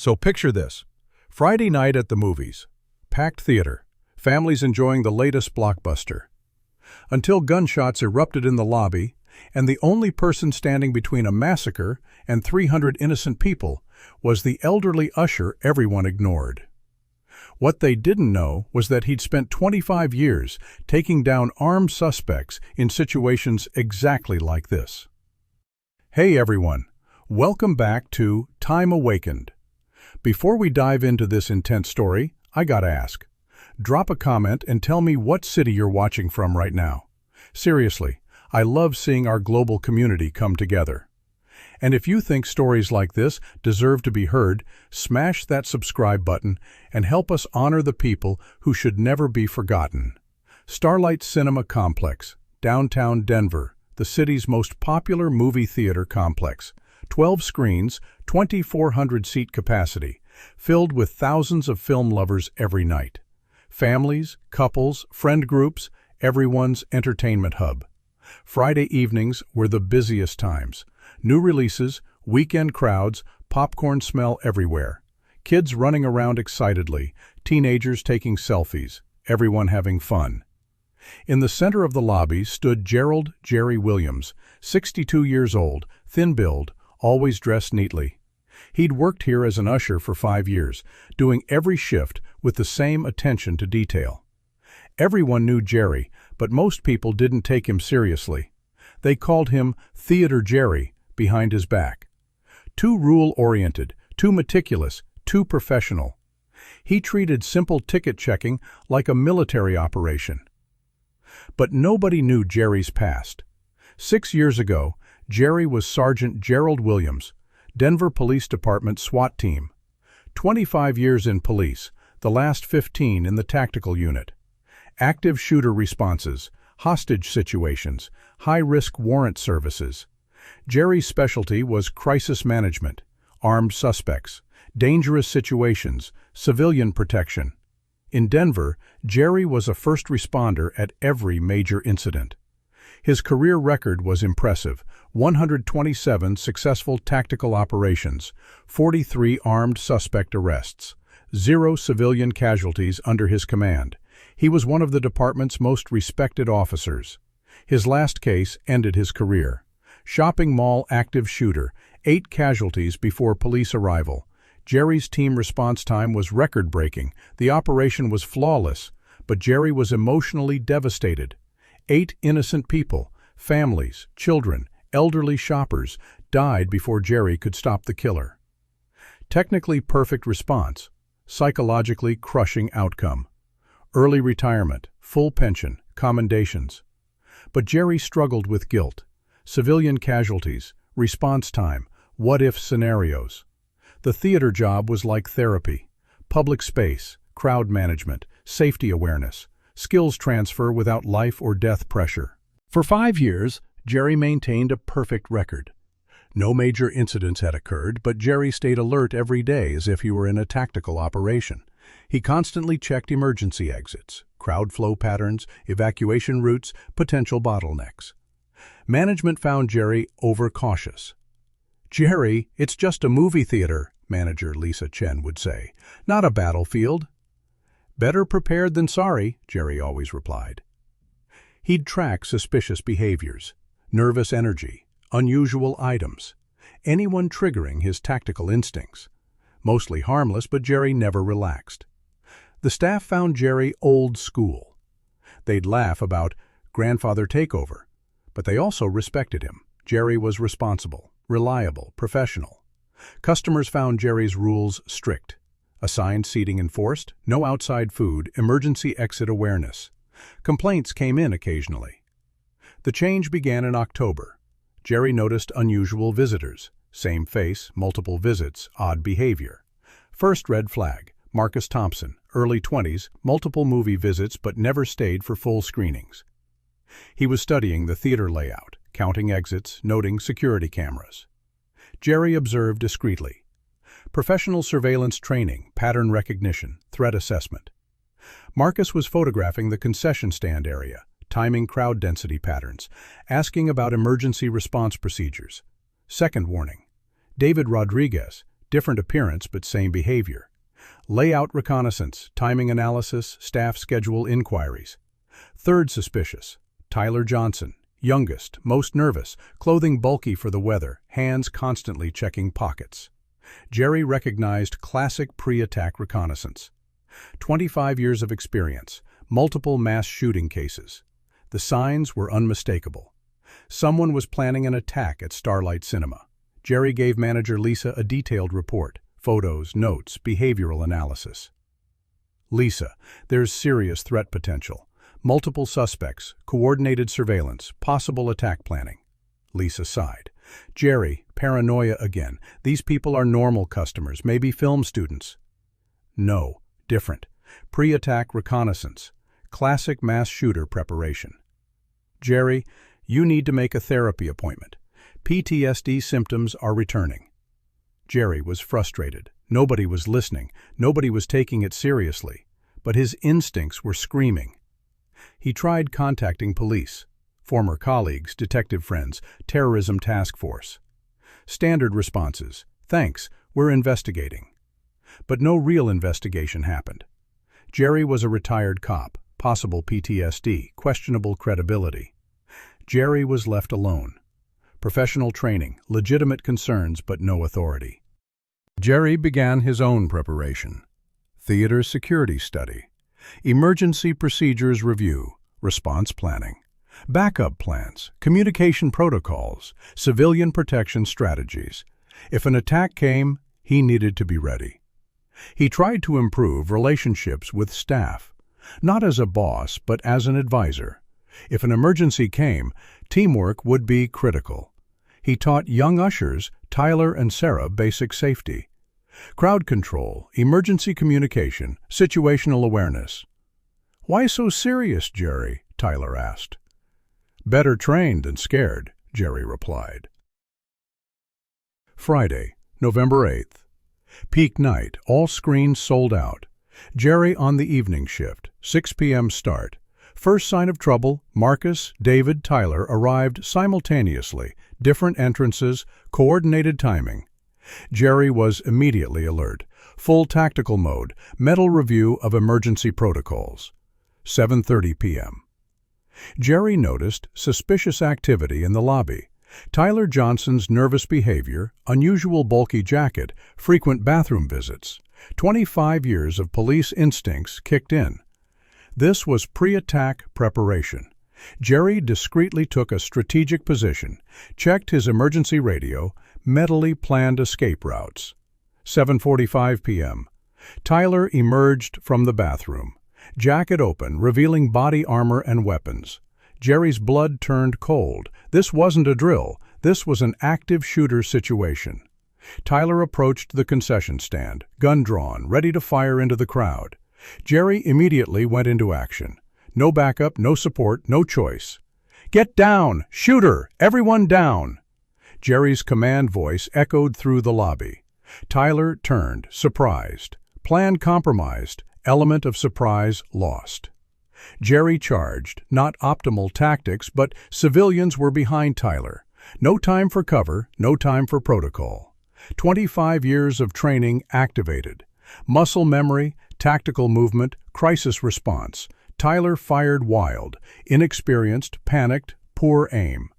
So picture this. Friday night at the movies. Packed theater. Families enjoying the latest blockbuster. Until gunshots erupted in the lobby, and the only person standing between a massacre and 300 innocent people was the elderly Usher everyone ignored. What they didn't know was that he'd spent 25 years taking down armed suspects in situations exactly like this. Hey everyone, welcome back to Time Awakened. Before we dive into this intense story, I gotta ask. Drop a comment and tell me what city you're watching from right now. Seriously, I love seeing our global community come together. And if you think stories like this deserve to be heard, smash that subscribe button and help us honor the people who should never be forgotten. Starlight Cinema Complex, downtown Denver, the city's most popular movie theater complex. 12 screens, 2,400-seat capacity, filled with thousands of film lovers every night. Families, couples, friend groups, everyone's entertainment hub. Friday evenings were the busiest times. New releases, weekend crowds, popcorn smell everywhere. Kids running around excitedly, teenagers taking selfies, everyone having fun. In the center of the lobby stood Gerald "Jerry" Williams, 62 years old, thin-build, always dressed neatly. He'd worked here as an usher for 5 years, doing every shift with the same attention to detail. Everyone knew Jerry, but most people didn't take him seriously. They called him Theater Jerry behind his back. Too rule-oriented, too meticulous, too professional. He treated simple ticket checking like a military operation. But nobody knew Jerry's past. 6 years ago, Jerry was Sergeant Gerald Williams, Denver Police Department SWAT team. 25 years in police, the last 15 in the tactical unit. Active shooter responses, hostage situations, high-risk warrant services. Jerry's specialty was crisis management, armed suspects, dangerous situations, civilian protection. In Denver, Jerry was a first responder at every major incident. His career record was impressive: 127 successful tactical operations, 43 armed suspect arrests, 0 civilian casualties under his command. He was one of the department's most respected officers. His last case ended his career. Shopping mall active shooter, 8 casualties before police arrival. Jerry's team response time was record-breaking. The operation was flawless, but Jerry was emotionally devastated. 8 innocent people, families, children, elderly shoppers, died before Jerry could stop the killer. Technically perfect response, psychologically crushing outcome. Early retirement, full pension, commendations. But Jerry struggled with guilt, civilian casualties, response time, what-if scenarios. The theater job was like therapy: public space, crowd management, safety awareness, skills transfer without life or death pressure. For 5 years, Jerry maintained a perfect record. No major incidents had occurred, but Jerry stayed alert every day as if he were in a tactical operation. He constantly checked emergency exits, crowd flow patterns, evacuation routes, potential bottlenecks. Management found Jerry overcautious. "Jerry, it's just a movie theater," manager Lisa Chen would say, "not a battlefield." "Better prepared than sorry," Jerry always replied. He'd track suspicious behaviors, nervous energy, unusual items, anyone triggering his tactical instincts. Mostly harmless, but Jerry never relaxed. The staff found Jerry old school. They'd laugh about grandfather takeover, but they also respected him. Jerry was responsible, reliable, professional. Customers found Jerry's rules strict. Assigned seating enforced, no outside food, emergency exit awareness. Complaints came in occasionally. The change began in October. Jerry noticed unusual visitors. Same face, multiple visits, odd behavior. First red flag: Marcus Thompson, early 20s, multiple movie visits but never stayed for full screenings. He was studying the theater layout, counting exits, noting security cameras. Jerry observed discreetly. Professional surveillance training, pattern recognition, threat assessment. Marcus was photographing the concession stand area, timing crowd density patterns, asking about emergency response procedures. Second warning: David Rodriguez, different appearance but same behavior. Layout reconnaissance, timing analysis, staff schedule inquiries. Third suspicious, Tyler Johnson, youngest, most nervous, clothing bulky for the weather, hands constantly checking pockets. Jerry recognized classic pre-attack reconnaissance. 25 years of experience, multiple mass shooting cases. The signs were unmistakable. Someone was planning an attack at Starlight Cinema. Jerry gave manager Lisa a detailed report, photos, notes, behavioral analysis. Lisa, there's serious threat potential. Multiple suspects, coordinated surveillance, possible attack planning. Lisa sighed. Jerry, paranoia again. These people are normal customers, maybe film students. No, different. Pre-attack reconnaissance. Classic mass shooter preparation. Jerry, you need to make a therapy appointment. PTSD symptoms are returning. Jerry was frustrated. Nobody was listening. Nobody was taking it seriously. But his instincts were screaming. He tried contacting police, former colleagues, detective friends, terrorism task force. Standard responses, thanks, we're investigating. But no real investigation happened. Jerry was a retired cop, possible PTSD, questionable credibility. Jerry was left alone. Professional training, legitimate concerns, but no authority. Jerry began his own preparation. Theater security study. Emergency procedures review, response planning. Backup plans, communication protocols, civilian protection strategies. If an attack came, he needed to be ready. He tried to improve relationships with staff, not as a boss, but as an advisor. If an emergency came, teamwork would be critical. He taught young ushers, Tyler and Sarah, basic safety. Crowd control, emergency communication, situational awareness. "Why so serious, Jerry?" Tyler asked. "Better trained than scared," Jerry replied. Friday, November 8th. Peak night, all screens sold out. Jerry on the evening shift, 6 p.m. start. First sign of trouble, Marcus, David, Tyler arrived simultaneously, different entrances, coordinated timing. Jerry was immediately alert. Full tactical mode, mental review of emergency protocols. 7:30 p.m. Jerry noticed suspicious activity in the lobby. Tyler Johnson's nervous behavior, unusual bulky jacket, frequent bathroom visits. 25 years of police instincts kicked in. This was pre-attack preparation. Jerry discreetly took a strategic position, checked his emergency radio, mentally planned escape routes. 7:45 p.m. Tyler emerged from the bathroom. Jacket open, revealing body armor and weapons. Jerry's blood turned cold. This wasn't a drill. This was an active shooter situation. Tyler approached the concession stand, gun drawn, ready to fire into the crowd. Jerry immediately went into action. No backup, no support, no choice. "Get down! Shooter! Everyone down!" Jerry's command voice echoed through the lobby. Tyler turned, surprised. Plan compromised, element of surprise lost. Jerry charged, not optimal tactics, but civilians were behind Tyler. No time for cover, no time for protocol. 25 years of training activated. Muscle memory, tactical movement, crisis response. Tyler fired wild, inexperienced, panicked, poor aim.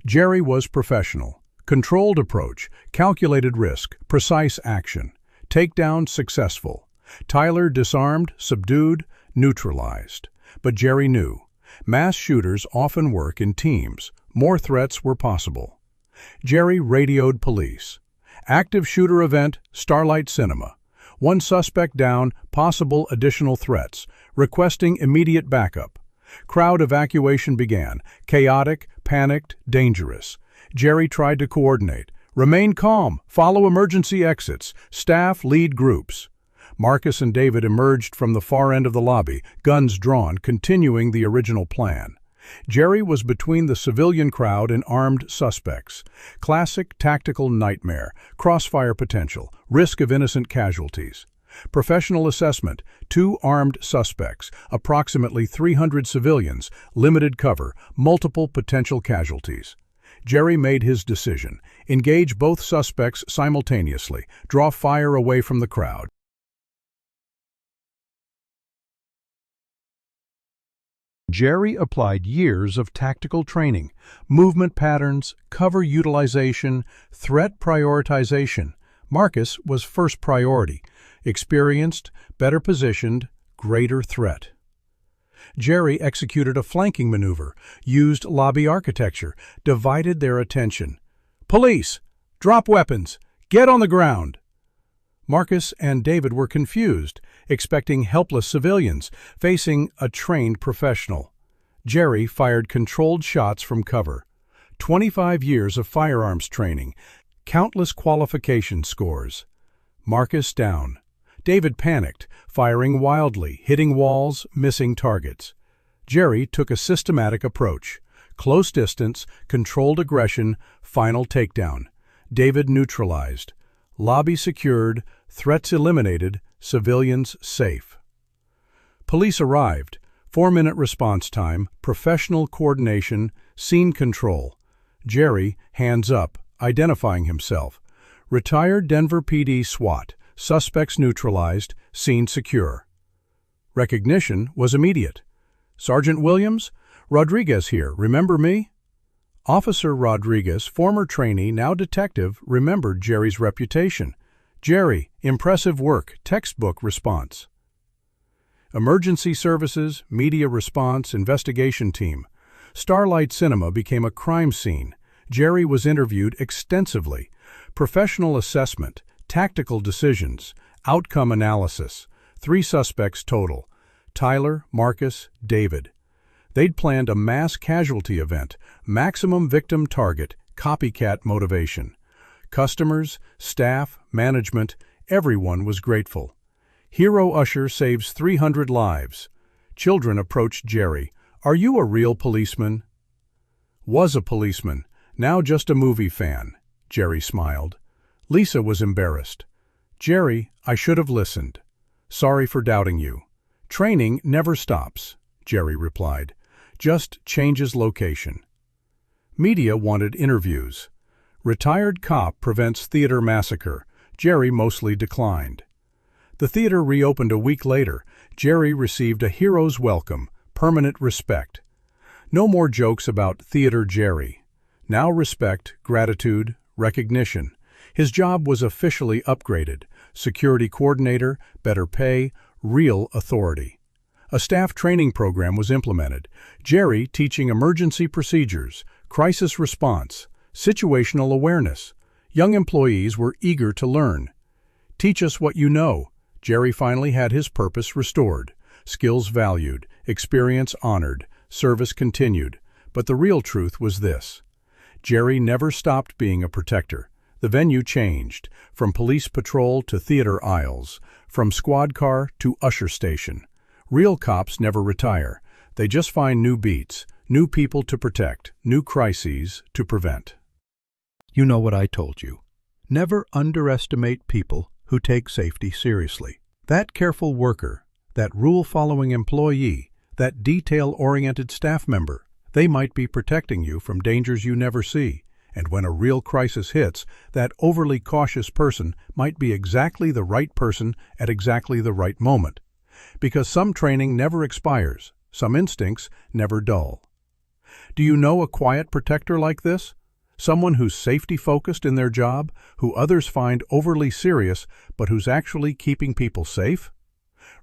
Jerry was professional. Controlled approach, calculated risk, precise action. Takedown successful. Tyler disarmed, subdued, neutralized. But Jerry knew. Mass shooters often work in teams. More threats were possible. Jerry radioed police. Active shooter event, Starlight Cinema. One suspect down, possible additional threats. Requesting immediate backup. Crowd evacuation began. Chaotic, panicked, dangerous. Jerry tried to coordinate. Remain calm. Follow emergency exits. Staff lead groups. Marcus and David emerged from the far end of the lobby, guns drawn, continuing the original plan. Jerry was between the civilian crowd and armed suspects. Classic tactical nightmare, crossfire potential, risk of innocent casualties. Professional assessment, 2 armed suspects, approximately 300 civilians, limited cover, multiple potential casualties. Jerry made his decision. Engage both suspects simultaneously. Draw fire away from the crowd. Jerry applied years of tactical training, movement patterns, cover utilization, threat prioritization. Marcus was first priority, experienced, better positioned, greater threat. Jerry executed a flanking maneuver, used lobby architecture, divided their attention. Police! Drop weapons! Get on the ground! Marcus and David were confused, expecting helpless civilians, facing a trained professional. Jerry fired controlled shots from cover. 25 years of firearms training, countless qualification scores. Marcus down. David panicked, firing wildly, hitting walls, missing targets. Jerry took a systematic approach. Close distance, controlled aggression, final takedown. David neutralized. Lobby secured, threats eliminated, civilians safe. Police arrived. 4-minute response time, professional coordination, scene control. Jerry, hands up, identifying himself. Retired Denver PD SWAT, suspects neutralized, scene secure. Recognition was immediate. Sergeant Williams, Rodriguez here, remember me? Officer Rodriguez, former trainee, now detective, remembered Jerry's reputation. Jerry, impressive work, textbook response. Emergency services, media response, investigation team. Starlight Cinema became a crime scene. Jerry was interviewed extensively. Professional assessment, tactical decisions, outcome analysis. 3 suspects total. Tyler, Marcus, David. They'd planned a mass casualty event, maximum victim target, copycat motivation. Customers, staff, management, everyone was grateful. Hero Usher saves 300 lives. Children approached Jerry. Are you a real policeman? Was a policeman, now just a movie fan. Jerry smiled. Lisa was embarrassed. Jerry, I should have listened. Sorry for doubting you. Training never stops, Jerry replied. Just changes location. Media wanted interviews. Retired cop prevents theater massacre. Jerry mostly declined. The theater reopened a week later. Jerry received a hero's welcome, permanent respect. No more jokes about Theater Jerry. Now respect, gratitude, recognition. His job was officially upgraded. Security coordinator, better pay, real authority. A staff training program was implemented. Jerry teaching emergency procedures, crisis response, situational awareness. Young employees were eager to learn. Teach us what you know. Jerry finally had his purpose restored. Skills valued, experience honored, service continued. But the real truth was this. Jerry never stopped being a protector. The venue changed, from police patrol to theater aisles, from squad car to usher station. Real cops never retire. They just find new beats, new people to protect, new crises to prevent. You know what I told you. Never underestimate people who take safety seriously. That careful worker, that rule-following employee, that detail-oriented staff member, they might be protecting you from dangers you never see. And when a real crisis hits, that overly cautious person might be exactly the right person at exactly the right moment. Because some training never expires, some instincts never dull. Do you know a quiet protector like this? Someone who's safety-focused in their job, who others find overly serious, but who's actually keeping people safe?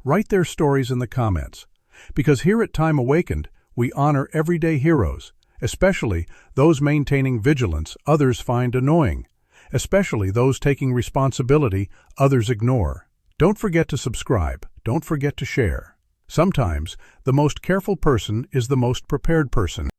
Write their stories in the comments. Because here at Time Awakened, we honor everyday heroes, especially those maintaining vigilance others find annoying, especially those taking responsibility others ignore. Don't forget to subscribe. Don't forget to share. Sometimes, the most careful person is the most prepared person.